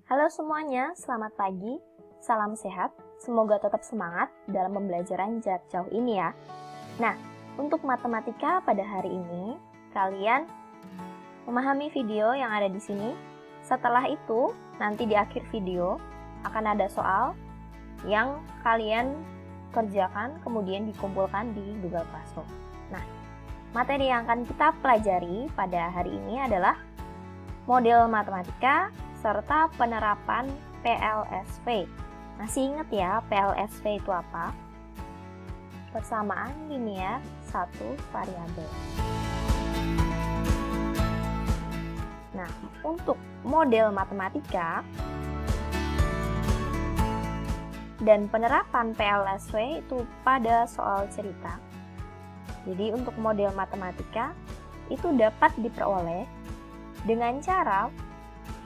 Halo semuanya, selamat pagi, salam sehat, semoga tetap semangat dalam pembelajaran jarak jauh ini ya. Nah, untuk matematika pada hari ini, kalian memahami video yang ada di sini. Setelah itu, nanti di akhir video akan ada soal yang kalian kerjakan, kemudian dikumpulkan di Google Classroom. Nah, materi yang akan kita pelajari pada hari ini adalah model matematika serta penerapan PLSV. Masih ingat ya PLSV itu apa? Persamaan linear satu variabel. Nah, untuk model matematika dan penerapan PLSV itu pada soal cerita. Jadi untuk model matematika itu dapat diperoleh dengan cara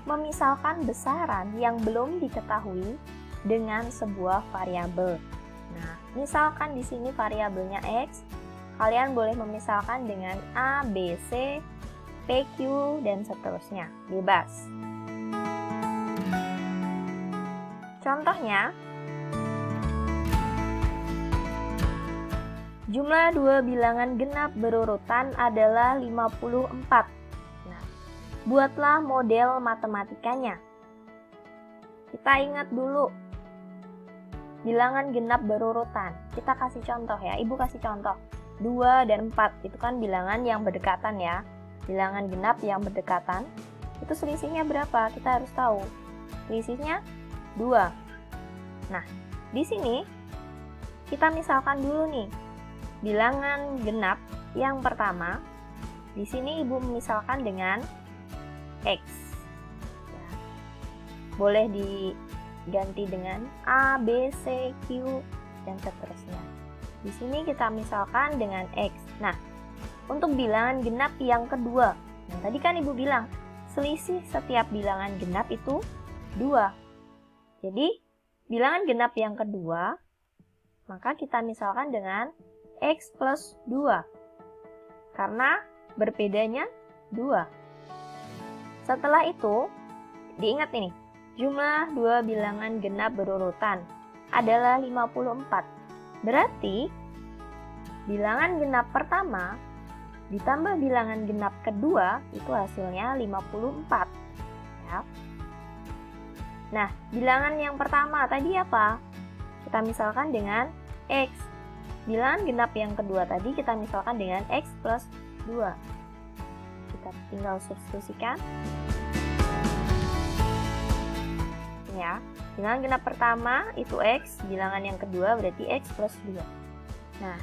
memisalkan besaran yang belum diketahui dengan sebuah variabel. Nah, misalkan di sini variabelnya X, kalian boleh memisalkan dengan A, B, C, P, Q, dan seterusnya. Bebas. Contohnya, jumlah dua bilangan genap berurutan adalah 54. Buatlah model matematikanya. Kita ingat dulu bilangan genap berurutan. Kita kasih contoh ya, Ibu kasih contoh. 2 dan 4 itu kan bilangan yang berdekatan ya. Bilangan genap yang berdekatan. Itu selisihnya berapa? Kita harus tahu. Selisihnya 2. Nah, di sini kita misalkan dulu nih. Bilangan genap yang pertama. Di sini Ibu misalkan dengan X ya. Boleh diganti dengan A, B, C, Q, dan seterusnya. Di sini kita misalkan dengan X. Nah, untuk bilangan genap yang kedua, nah tadi kan Ibu bilang selisih setiap bilangan genap itu 2. Jadi, bilangan genap yang kedua, maka kita misalkan dengan X plus 2. Karena berbedanya 2. Setelah itu, diingat ini, jumlah dua bilangan genap berurutan adalah 54. Berarti, bilangan genap pertama ditambah bilangan genap kedua itu hasilnya 54. Ya. Nah, bilangan yang pertama tadi apa? Kita misalkan dengan X. Bilangan genap yang kedua tadi kita misalkan dengan X plus 2. Kita tinggal substitusikan. Ya, bilangan genap pertama itu X, bilangan yang kedua berarti X plus 2. Nah,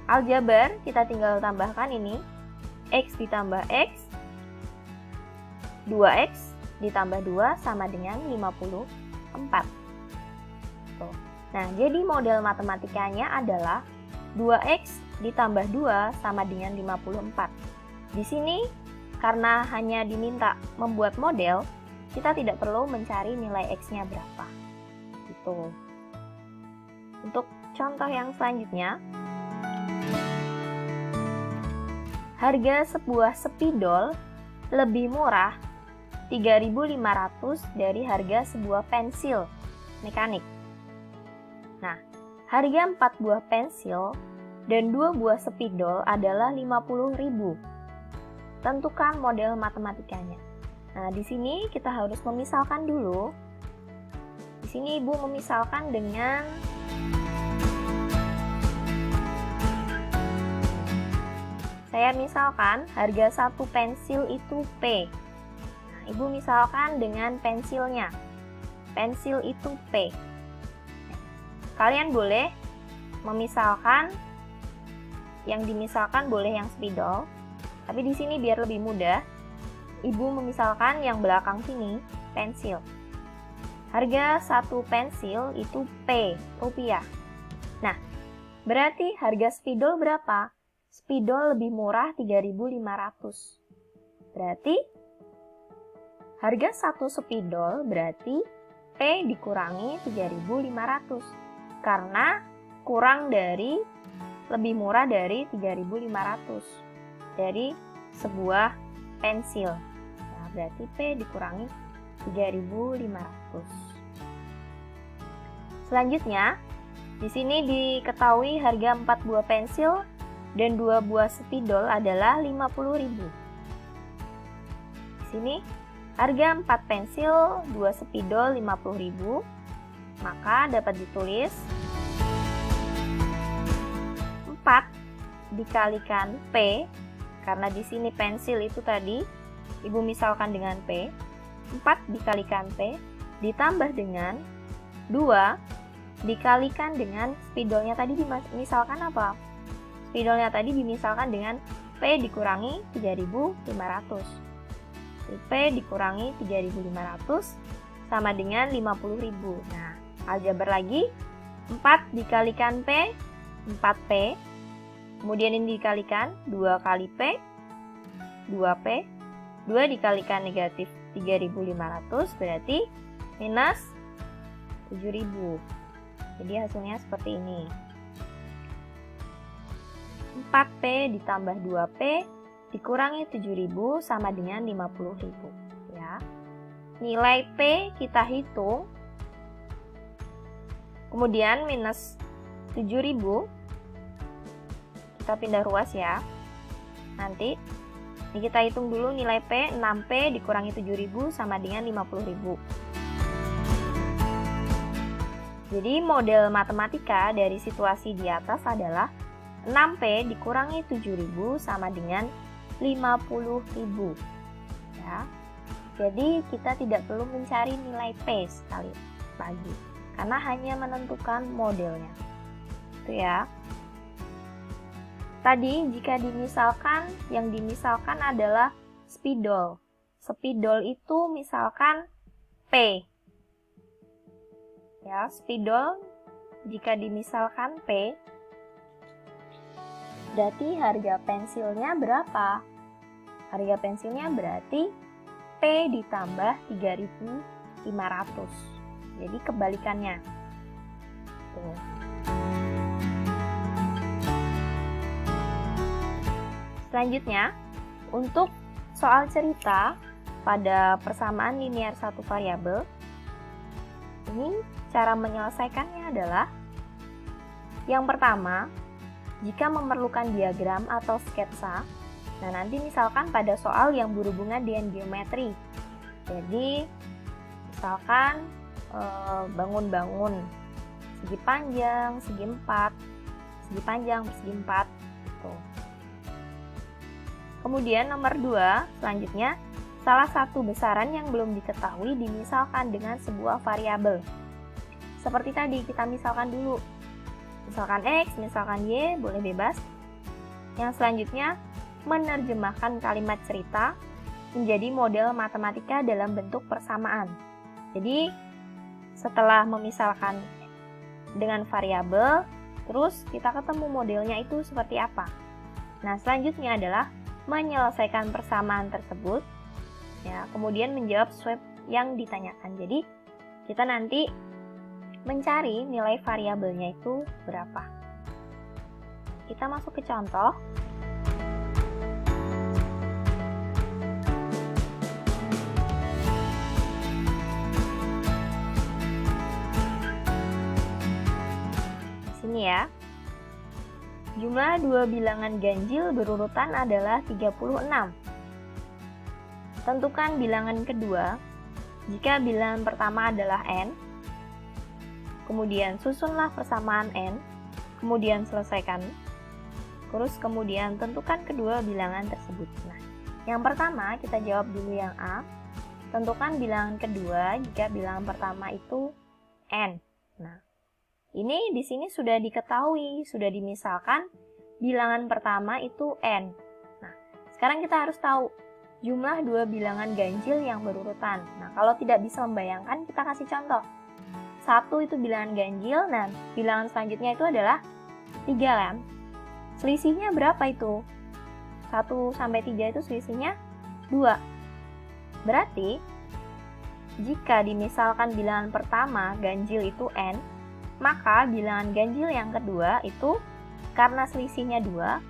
aljabar kita tinggal tambahkan ini. X ditambah X, 2X ditambah 2 sama dengan 54. Tuh. Nah, jadi model matematikanya adalah 2X ditambah 2 sama dengan 54. Di sini, karena hanya diminta membuat model, kita tidak perlu mencari nilai X-nya berapa. Gitu. Untuk contoh yang selanjutnya, harga sebuah spidol lebih murah 3.500 dari harga sebuah pensil mekanik. Nah, harga 4 buah pensil dan 2 buah spidol adalah 50.000. Tentukan model matematikanya. Nah, di sini kita harus memisalkan dulu. Di sini Ibu memisalkan dengan saya misalkan harga satu pensil itu P. Nah, Ibu misalkan dengan pensilnya. Pensil itu P. Kalian boleh memisalkan yang dimisalkan boleh yang spidol. Tapi di sini biar lebih mudah, Ibu memisalkan yang belakang sini, pensil. Harga satu pensil itu P, rupiah. Nah, berarti harga spidol berapa? Spidol lebih murah 3.500. Berarti, harga satu spidol berarti P dikurangi 3.500. Karena kurang dari, lebih murah dari 3.500. Dari sebuah pensil. Nah, berarti P dikurangi 3.500. Selanjutnya, di sini diketahui harga 4 buah pensil dan 2 buah spidol adalah 50.000. Di sini harga 4 pensil, 2 spidol 50.000. Maka dapat ditulis 4 dikalikan P, karena di sini pensil itu tadi Ibu misalkan dengan P. 4 dikalikan P ditambah dengan 2 dikalikan dengan spidolnya tadi misalkan apa? Spidolnya tadi dimisalkan dengan P dikurangi 3.500. P dikurangi 3.500 sama dengan 50.000. Nah, aljabar lagi. 4 dikalikan P, 4P. Kemudian ini dikalikan 2 kali P, 2P. 2 dikalikan negatif 3.500 berarti minus 7.000. Jadi hasilnya seperti ini. 4P ditambah 2P dikurangi 7.000 sama dengan 50.000. Ya. Nilai P kita hitung. Kemudian minus 7.000. Kita pindah ruas ya. Nanti ini kita hitung dulu nilai P. 6P dikurangi 7.000 sama dengan 50.000. Jadi model matematika dari situasi di atas adalah 6P dikurangi 7.000 sama dengan 50.000. Ya. Jadi kita tidak perlu mencari nilai P sekali lagi, karena hanya menentukan modelnya. Itu ya. Tadi jika dimisalkan, yang dimisalkan adalah spidol. Spidol itu misalkan P. Ya, spidol jika dimisalkan P, berarti harga pensilnya berapa? Harga pensilnya berarti P ditambah 3.500. Jadi kebalikannya. Tuh. Selanjutnya, untuk soal cerita pada persamaan linear satu variabel, ini cara menyelesaikannya adalah yang pertama, jika memerlukan diagram atau sketsa. Nah, nanti misalkan pada soal yang berhubungan dengan geometri. Jadi, misalkan bangun-bangun segi panjang, segi 4, segi panjang, segi 4 gitu. Kemudian nomor 2, selanjutnya salah satu besaran yang belum diketahui dimisalkan dengan sebuah variabel. Seperti tadi kita misalkan dulu. Misalkan X, misalkan Y, boleh bebas. Yang selanjutnya, menerjemahkan kalimat cerita menjadi model matematika dalam bentuk persamaan. Jadi, setelah memisalkan dengan variabel, terus kita ketemu modelnya itu seperti apa. Nah, selanjutnya adalah menyelesaikan persamaan tersebut, ya, kemudian menjawab swap yang ditanyakan. Jadi, kita nanti mencari nilai variabelnya itu berapa. Kita masuk ke contoh. Sini ya. Jumlah dua bilangan ganjil berurutan adalah 36. Tentukan bilangan kedua jika bilangan pertama adalah n. Kemudian susunlah persamaan n, kemudian selesaikan. Terus kemudian tentukan kedua bilangan tersebut. Nah, yang pertama kita jawab dulu yang A. Tentukan bilangan kedua jika bilangan pertama itu n. Nah, ini di sini sudah diketahui, sudah dimisalkan bilangan pertama itu n. Nah, sekarang kita harus tahu jumlah dua bilangan ganjil yang berurutan. Nah, kalau tidak bisa membayangkan, kita kasih contoh. 1 itu bilangan ganjil, nah bilangan selanjutnya itu adalah 3 kan? Selisihnya berapa itu? 1 sampai 3 itu selisihnya 2. Berarti, jika dimisalkan bilangan pertama ganjil itu n, maka bilangan ganjil yang kedua itu karena selisihnya 2,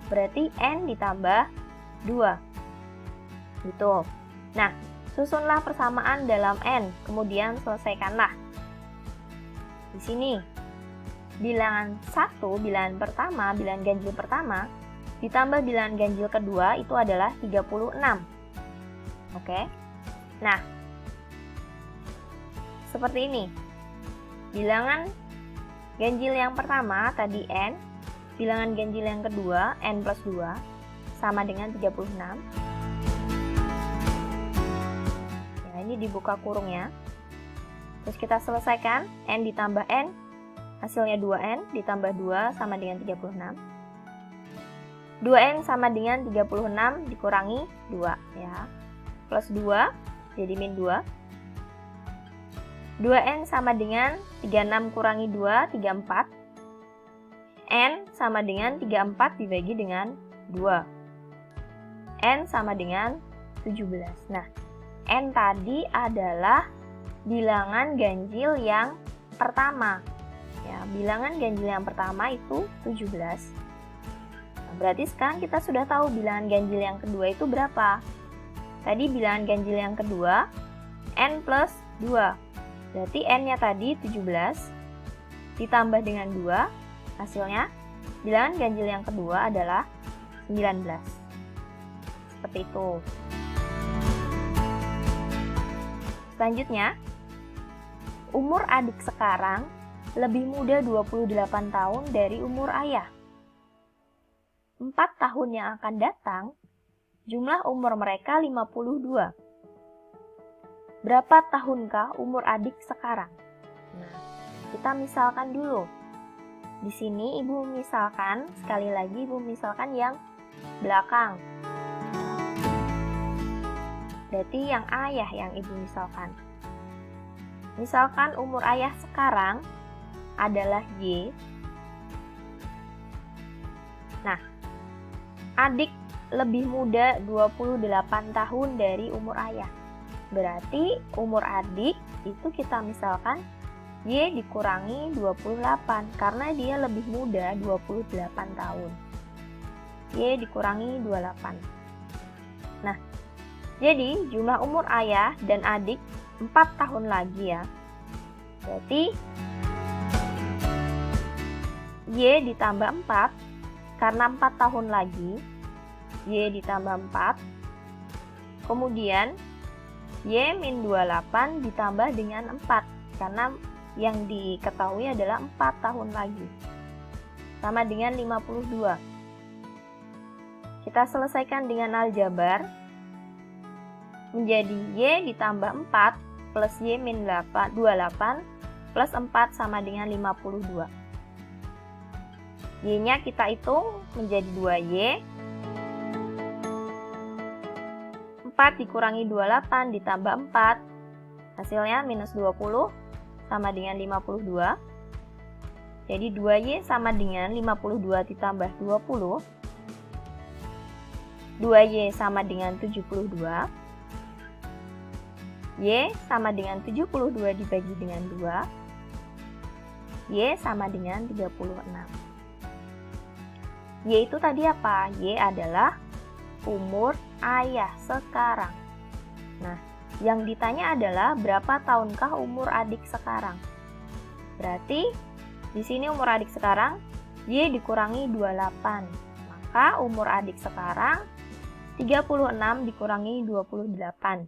berarti n ditambah 2. Gitu. Nah, Susunlah persamaan dalam N, kemudian selesaikanlah. Di sini, bilangan 1, bilangan pertama, bilangan ganjil pertama, ditambah bilangan ganjil kedua itu adalah 36. Oke? Nah, seperti ini. Bilangan ganjil yang pertama tadi N, bilangan ganjil yang kedua N plus 2 sama dengan 36. Ya, ini dibuka kurungnya. Terus kita selesaikan, N ditambah N, hasilnya 2N ditambah 2 sama dengan 36. 2N sama dengan 36 dikurangi 2 ya. Plus 2 jadi min 2. 2N sama dengan 36 kurangi 2, 34. N sama dengan 34 dibagi dengan 2. N sama dengan 17. Nah, N tadi adalah bilangan ganjil yang pertama. Ya, bilangan ganjil yang pertama itu 17. Nah, berarti sekarang kita sudah tahu bilangan ganjil yang kedua itu berapa. Tadi bilangan ganjil yang kedua N plus 2. Berarti N-nya tadi 17 ditambah dengan 2, hasilnya bilangan ganjil yang kedua adalah 19. Seperti itu. Selanjutnya, umur adik sekarang lebih muda 28 tahun dari umur ayah. 4 tahun yang akan datang, jumlah umur mereka 52. Berapa tahunkah umur adik sekarang? Nah, kita misalkan dulu. Di sini ibu misalkan, sekali lagi ibu misalkan yang belakang. Berarti yang ayah yang ibu misalkan. Misalkan umur ayah sekarang adalah Y. Nah, adik lebih muda 28 tahun dari umur ayah. Berarti umur adik itu kita misalkan Y dikurangi 28 karena dia lebih muda 28 tahun. Y dikurangi 28. Nah, jadi jumlah umur ayah dan adik 4 tahun lagi ya. Berarti Y ditambah 4, karena 4 tahun lagi, Y ditambah 4, kemudian Y min 28 ditambah dengan 4, karena yang diketahui adalah 4 tahun lagi, sama dengan 52. Kita selesaikan dengan aljabar, menjadi Y ditambah 4 plus Y min 28 plus 4 sama dengan 52. Y-nya kita hitung menjadi 2Y. 4 dikurangi 28 ditambah 4. Hasilnya minus 20 sama dengan 52. Jadi 2Y sama dengan 52 ditambah 20. 2Y sama dengan 72. Y sama dengan 72 dibagi dengan 2. Y sama dengan 36. Y itu tadi apa? Y adalah umur ayah sekarang. Nah, yang ditanya adalah berapa tahunkah umur adik sekarang? Berarti di sini umur adik sekarang Y dikurangi 28. Maka umur adik sekarang 36 dikurangi 28.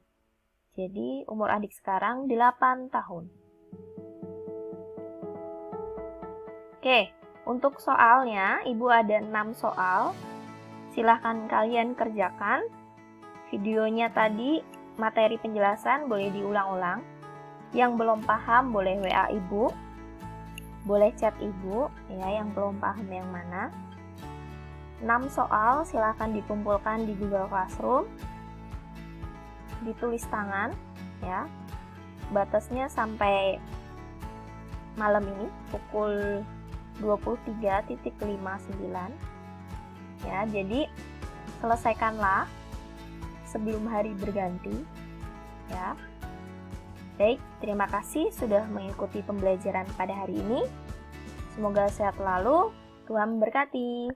Jadi umur adik sekarang 8 tahun. Oke. Untuk soalnya, Ibu ada 6 soal. Silahkan kalian kerjakan. Videonya tadi, materi penjelasan boleh diulang-ulang. Yang belum paham boleh WA Ibu. Boleh chat Ibu, ya, yang belum paham yang mana. 6 soal silahkan dikumpulkan di Google Classroom. Ditulis tangan, ya. Batasnya sampai malam ini, pukul 23.59 ya, jadi selesaikanlah sebelum hari berganti ya. Baik, terima kasih sudah mengikuti pembelajaran pada hari ini. Semoga sehat selalu, Tuhan memberkati.